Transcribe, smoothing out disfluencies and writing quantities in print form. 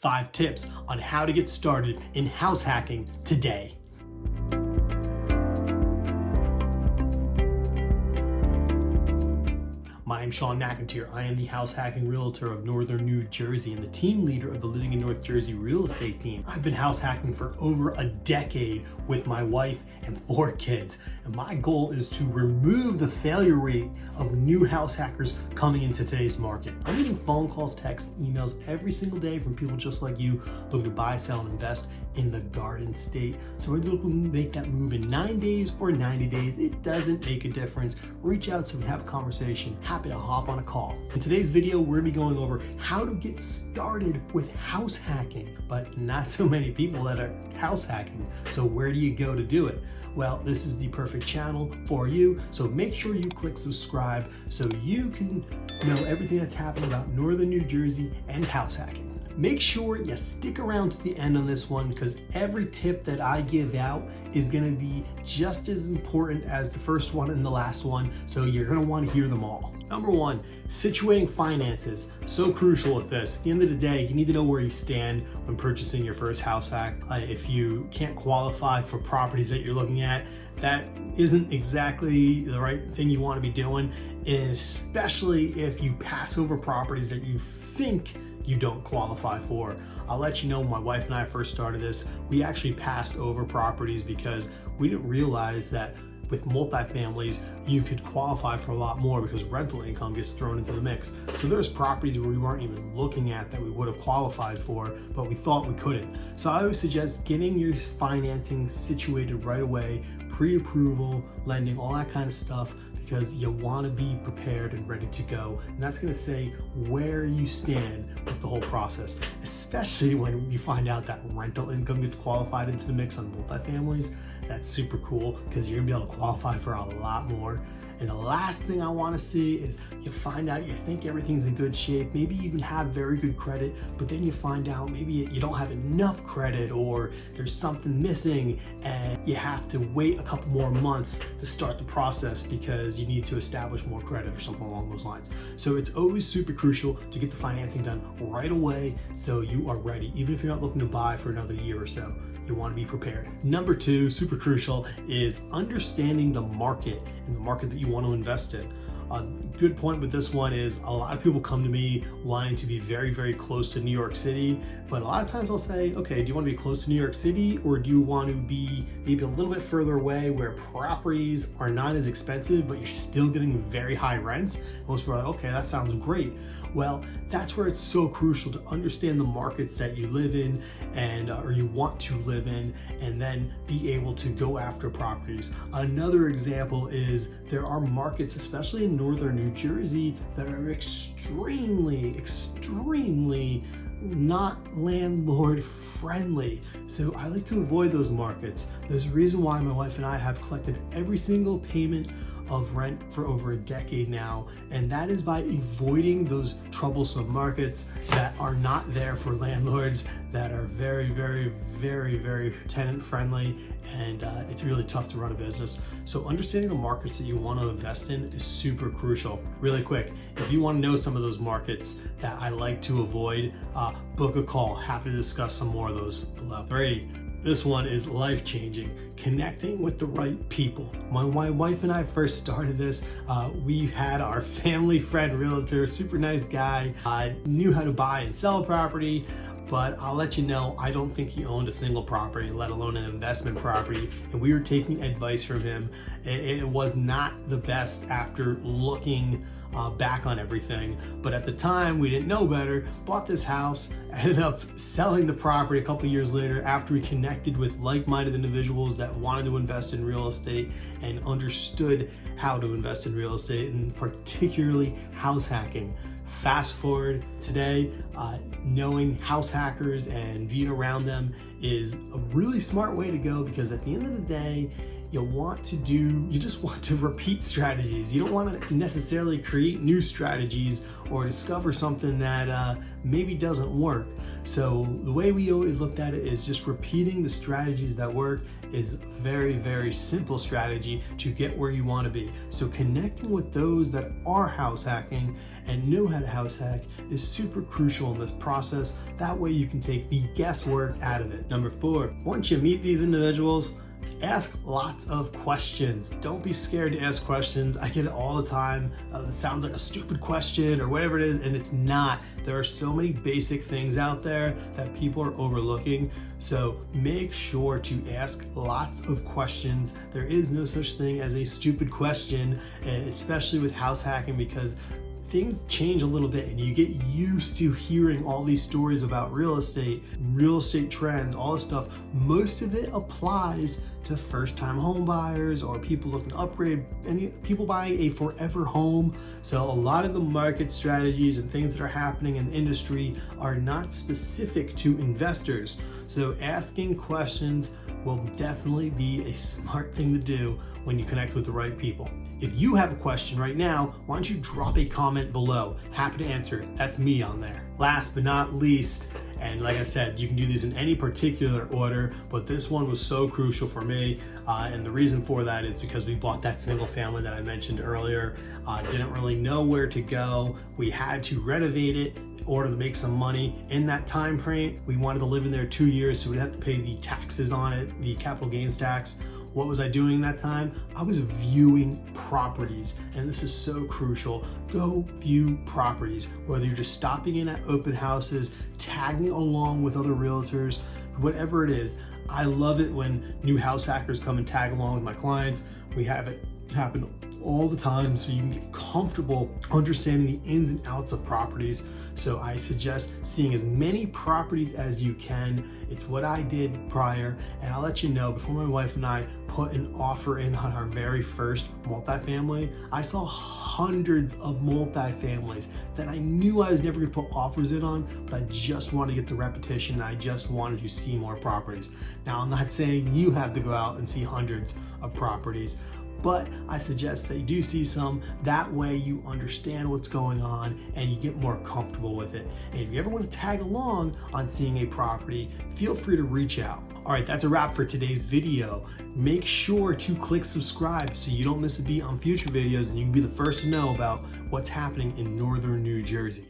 5 tips on how to get started in house hacking today. My name's Shawn McEnteer. I am the house hacking realtor of Northern New Jersey and the team leader of the Living in North Jersey real estate team. I've been house hacking for over a decade with my wife and 4 kids. And my goal is to remove the failure rate of new house hackers coming into today's market. I'm getting phone calls, texts, emails every single day from people just like you looking to buy, sell, and invest in the Garden State. So whether you're looking to make that move in 9 days or 90 days, it doesn't make a difference. Reach out so we can have a conversation. Happy to hop on a call. In today's video, we're gonna be going over how to get started with house hacking, but not so many people that are house hacking. So where do you go to do it? Well, this is the perfect channel for you. So make sure you click subscribe so you can know everything that's happening about Northern New Jersey and house hacking. Make sure you stick around to the end on this one because every tip that I give out is going to be just as important as the first one and the last one, so you're going to want to hear them all. Number 1, situating finances. So crucial with this. At the end of the day, you need to know where you stand when purchasing your first house hack. If you can't qualify for properties that you're looking at, that isn't exactly the right thing you want to be doing, and especially if you pass over properties that you think you don't qualify for. I'll let you know, when my wife and I first started this, we actually passed over properties because we didn't realize that with multifamilies, you could qualify for a lot more because rental income gets thrown into the mix. So there's properties where we weren't even looking at that we would have qualified for, but we thought we couldn't. So I always suggest getting your financing situated right away, pre-approval, lending, all that kind of stuff, because you want to be prepared and ready to go. And that's going to say where you stand with the whole process, especially when you find out that rental income gets qualified into the mix on multifamilies. That's super cool because you're gonna be able to qualify for a lot more. And the last thing I want to see is you find out you think everything's in good shape, maybe you even have very good credit, but then you find out maybe you don't have enough credit or there's something missing and you have to wait a couple more months to start the process because you need to establish more credit or something along those lines. So it's always super crucial to get the financing done right away so you are ready, even if you're not looking to buy for another year or so. You want to be prepared. Number 2, super crucial, is understanding the market and the market that you want to invest in. A good point with this one is a lot of people come to me wanting to be very, very close to New York City, but a lot of times I'll say, okay, do you want to be close to New York City or do you want to be maybe a little bit further away where properties are not as expensive, but you're still getting very high rents? Most people are like, okay, that sounds great. Well, that's where it's so crucial to understand the markets that you live in and or you want to live in, and then be able to go after properties. Another example is there are markets, especially in Northern New Jersey, that are extremely not landlord friendly. So I like to avoid those markets. There's a reason why my wife and I have collected every single payment of rent for over a decade now, and that is by avoiding those troublesome markets that are not there for landlords, that are very tenant friendly, and it's really tough to run a business. So understanding the markets that you want to invest in is super crucial. Really quick, if you want to know some of those markets that I like to avoid, book a call. Happy to discuss some more of those below. 3, this one is life-changing, connecting with the right people. When my wife and I first started this, we had our family friend realtor, super nice guy, knew how to buy and sell property, but I'll let you know, I don't think he owned a single property, let alone an investment property, and we were taking advice from him. It was not the best after looking back on everything, but at the time we didn't know better, bought this house, ended up selling the property a couple years later after we connected with like-minded individuals that wanted to invest in real estate and understood how to invest in real estate, and particularly house hacking. Fast forward today, knowing house hackers and being around them is a really smart way to go, because at the end of the day, you just want to repeat strategies. You don't want to necessarily create new strategies or discover something that maybe doesn't work. So the way we always looked at it is just repeating the strategies that work is a very, very simple strategy to get where you want to be. So connecting with those that are house hacking and know how to house hack is super crucial in this process. That way you can take the guesswork out of it. Number 4, once you meet these individuals, ask lots of questions. Don't be scared to ask questions. I get it all the time. It sounds like a stupid question or whatever it is, and it's not. There are so many basic things out there that people are overlooking. So make sure to ask lots of questions. There is no such thing as a stupid question, especially with house hacking, because things change a little bit and you get used to hearing all these stories about real estate trends, all this stuff. Most of it applies to first-time home buyers or people looking to upgrade, people buying a forever home. So a lot of the market strategies and things that are happening in the industry are not specific to investors. So asking questions will definitely be a smart thing to do when you connect with the right people. If you have a question right now, why don't you drop a comment below? Happy to answer it. That's me on there. Last but not least, and like I said, you can do these in any particular order, but this one was so crucial for me. And the reason for that is because we bought that single family that I mentioned earlier. Didn't really know where to go. We had to renovate it in order to make some money in that time frame. We wanted to live in there 2 years, so we'd have to pay the taxes on it, the capital gains tax. What was I doing that time? I was viewing properties, and this is so crucial. Go view properties, whether you're just stopping in at open houses, tagging along with other realtors, whatever it is. I love it when new house hackers come and tag along with my clients. We have it happen all the time, so you can get comfortable understanding the ins and outs of properties. So I suggest seeing as many properties as you can. It's what I did prior, and I'll let you know, before my wife and I put an offer in on our very first multifamily, I saw hundreds of multifamilies that I knew I was never gonna put offers in on, but I just wanted to get the repetition. I just wanted to see more properties. Now, I'm not saying you have to go out and see hundreds of properties, but I suggest that you do see some. That way you understand what's going on and you get more comfortable with it. And if you ever want to tag along on seeing a property, feel free to reach out. All right, that's a wrap for today's video. Make sure to click subscribe so you don't miss a beat on future videos and you can be the first to know about what's happening in northern New Jersey.